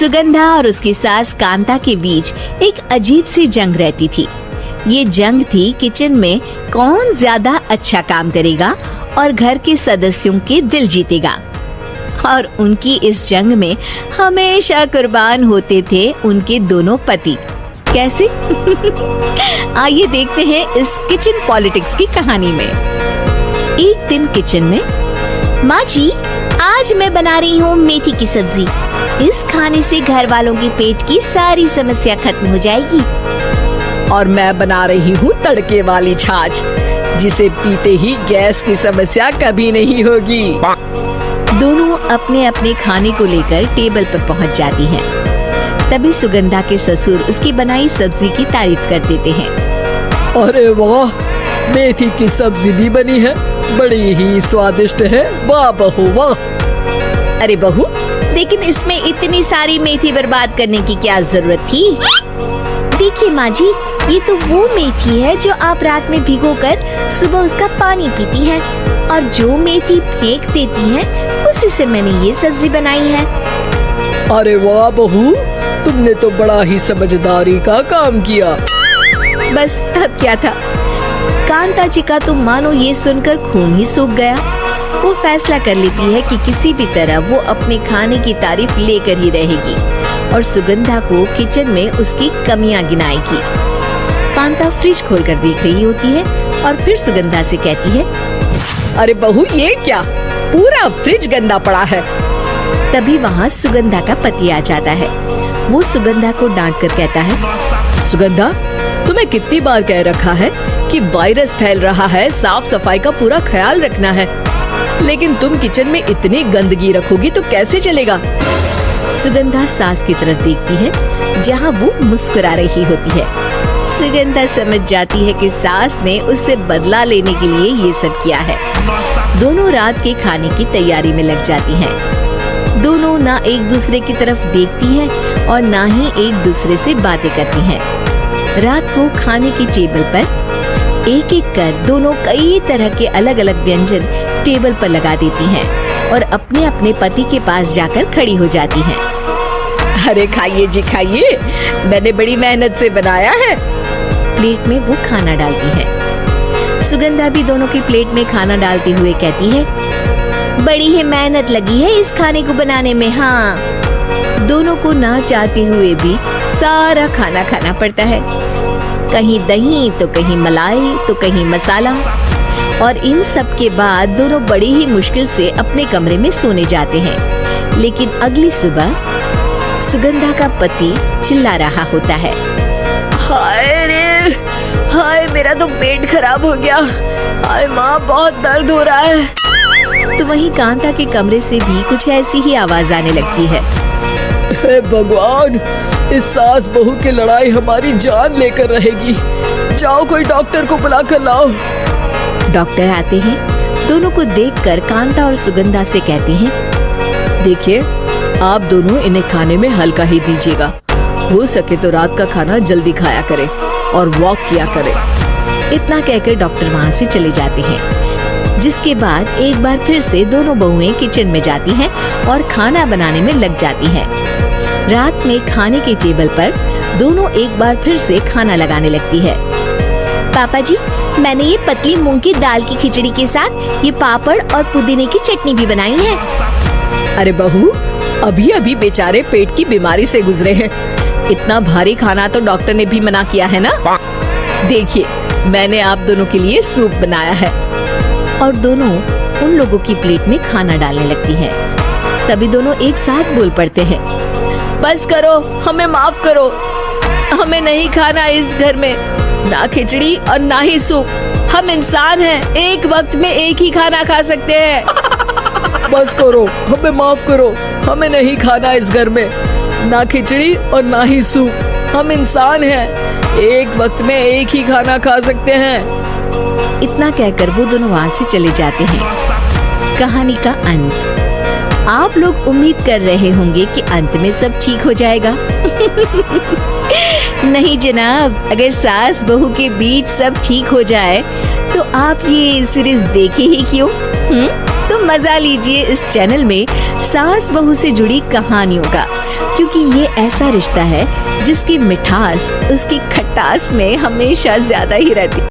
सुगंधा और उसकी सास कांता के बीच एक अजीब सी जंग रहती थी। ये जंग थी किचन में कौन ज्यादा अच्छा काम करेगा और घर के सदस्यों के दिल जीतेगा। और उनकी इस जंग में हमेशा कुर्बान होते थे उनके दोनों पति। कैसे? आइए देखते हैं इस किचन पॉलिटिक्स की कहानी में। एक दिन किचन में, माँ जी आज मैं बना रही हूँ मेथी की सब्जी। इस खाने से घर वालों के पेट की सारी समस्या खत्म हो जाएगी। और मैं बना रही हूँ तड़के वाली छाछ, जिसे पीते ही गैस की समस्या कभी नहीं होगी। दोनों अपने अपने खाने को लेकर टेबल पर पहुँच जाती हैं। तभी सुगंधा के ससुर उसकी बनाई सब्जी की तारीफ कर देते हैं। अरे वाह, मेथी की सब्जी भी बनी है, बड़ी ही स्वादिष्ट है। वाह बहू वाह। अरे बहू, लेकिन इसमें इतनी सारी मेथी बर्बाद करने की क्या जरूरत थी? देखिए माँ जी, ये तो वो मेथी है जो आप रात में भिगोकर सुबह उसका पानी पीती हैं, और जो मेथी फेंक देती हैं, उसी से मैंने ये सब्जी बनाई है। अरे वाह बहू, तुमने तो बड़ा ही समझदारी का काम किया। बस अब क्या था, कांता जी का तो मानो ये सुनकर खून ही सूख गया। वो फैसला कर लेती है कि किसी भी तरह वो अपने खाने की तारीफ लेकर ही रहेगी और सुगंधा को किचन में उसकी कमियां गिनाएगी। कांता फ्रिज खोलकर देख रही होती है और फिर सुगंधा से कहती है, अरे बहू ये क्या, पूरा फ्रिज गंदा पड़ा है। तभी वहाँ सुगंधा का पति आ जाता है। वो सुगंधा को डांट कर कहता है, सुगंधा, तुम्हें कितनी बार कह रखा है कि वायरस फैल रहा है, साफ सफाई का पूरा ख्याल रखना है, लेकिन तुम किचन में इतनी गंदगी रखोगी तो कैसे चलेगा। सुगंधा सास की तरफ देखती है जहाँ वो मुस्कुरा रही होती है। सुगंधा समझ जाती है कि सास ने उससे बदला लेने के लिए ये सब किया है। दोनों रात के खाने की तैयारी में लग जाती हैं। दोनों ना एक दूसरे की तरफ देखती हैं और ना ही एक दूसरे से बातें करती हैं। रात को खाने की टेबल पर एक एक कर दोनों कई तरह के अलग अलग व्यंजन टेबल पर लगा देती हैं और अपने अपने पति के पास जाकर खड़ी हो जाती हैं। अरे खाइए जी खाइए, मैंने बड़ी मेहनत से बनाया है। प्लेट में वो खाना डालती है। सुगंधा भी दोनों की प्लेट में खाना डालते हुए कहती है, बड़ी ही मेहनत लगी है इस खाने को बनाने में। हाँ, दोनों को ना चाहते हुए भी सारा खाना खाना पड़ता है। कहीं दही तो कहीं मलाई तो कहीं मसाला, और इन सब के बाद दोनों बड़ी ही मुश्किल से अपने कमरे में सोने जाते हैं। लेकिन अगली सुबह सुगंधा का पति चिल्ला रहा होता है, हाय रे, हाय मेरा तो पेट खराब हो गया, हाय माँ बहुत दर्द हो रहा है। तो वहीं कांता के कमरे से भी कुछ ऐसी ही आवाज आने लगती है। हे भगवान, इस सास बहू की लड़ाई हमारी जान लेकर रहेगी। जाओ कोई डॉक्टर को बुला कर लाओ। डॉक्टर आते हैं। दोनों को देखकर कांता और सुगंधा से कहते हैं, देखिए आप दोनों इन्हें खाने में हल्का ही दीजिएगा। हो सके तो रात का खाना जल्दी खाया करें और वॉक किया करें। इतना कहकर डॉक्टर वहाँ से चले जाते हैं। जिसके बाद एक बार फिर से दोनों बहुएं किचन में जाती हैं और खाना बनाने में लग जाती हैं। रात में खाने के टेबल पर दोनों एक बार फिर से खाना लगाने लगती है। पापा जी, मैंने ये पतली मूंग की दाल की खिचड़ी के साथ ये पापड़ और पुदीने की चटनी भी बनाई है। अरे बहू, अभी अभी बेचारे पेट की बीमारी से गुजरे हैं, इतना भारी खाना तो डॉक्टर ने भी मना किया है ना। देखिए मैंने आप दोनों के लिए सूप बनाया है। और दोनों उन लोगों की प्लेट में खाना डालने लगती हैं। तभी दोनों एक साथ बोल पड़ते हैं, बस करो, हमें माफ करो, हमें नहीं खाना इस घर में, ना खिचड़ी और ना ही सूप। हम इंसान हैं, एक वक्त में एक ही खाना खा सकते हैं। बस करो, हमें माफ करो, हमें नहीं खाना इस घर में, ना खिचड़ी और ना ही सूप। हम इंसान हैं, एक वक्त में एक ही खाना खा सकते हैं। इतना कहकर वो दोनों वहाँ से चले जाते हैं। कहानी का अंत। आप लोग उम्मीद कर रहे होंगे कि अंत में सब ठीक हो जाएगा। नहीं जनाब, अगर सास बहू के बीच सब ठीक हो जाए तो आप ये सीरीज देखे ही क्यों? तो मजा लीजिए इस चैनल में सास बहू से जुड़ी कहानियों का, क्योंकि ये ऐसा रिश्ता है जिसकी मिठास उसकी खटास में हमेशा ज्यादा ही रहती है।